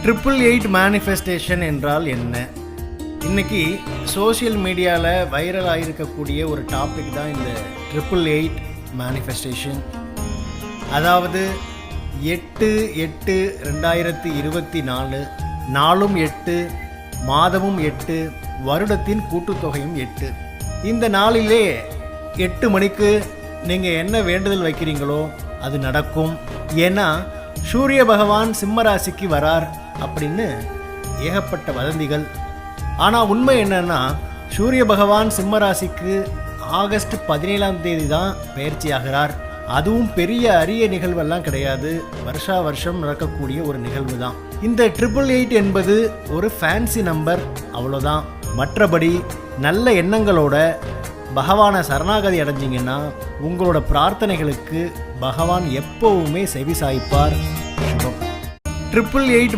888 manifestation என்றால் என்ன? இன்னைக்கு சோஷியல் மீடியாவில் வைரல் ஆகிருக்கக்கூடிய ஒரு டாபிக் தான் இந்த 888 மேனிஃபெஸ்டேஷன். அதாவது 8/8/2024, நாளும் 8, மாதமும் 8, வருடத்தின் கூட்டுத்தொகையும் 8. இந்த நாளிலே 8 மணிக்கு நீங்கள் என்ன வேண்டுதல் வைக்கிறீங்களோ அது நடக்கும். ஏன்னா சூரிய பகவான் சிம்ம ராசிக்கு வரார் அப்படின்னு ஏகப்பட்ட வதந்திகள். ஆனால் உண்மை என்னன்னா, சூரிய பகவான் சிம்ம ராசிக்கு ஆகஸ்ட் 17ஆம் தேதி தான் பயிற்சி ஆகிறார். அதுவும் பெரிய அரிய நிகழ்வெல்லாம் கிடையாது, வருஷா வருஷம் நடக்கக்கூடிய ஒரு நிகழ்வு தான். இந்த 888 என்பது ஒரு ஃபேன்சி நம்பர், அவ்வளோதான். மற்றபடி நல்ல எண்ணங்களோட பகவானை சரணாகதி அடைஞ்சிங்கன்னா உங்களோட பிரார்த்தனைகளுக்கு பகவான் எப்பவுமே செவி சாய்ப்பார். 888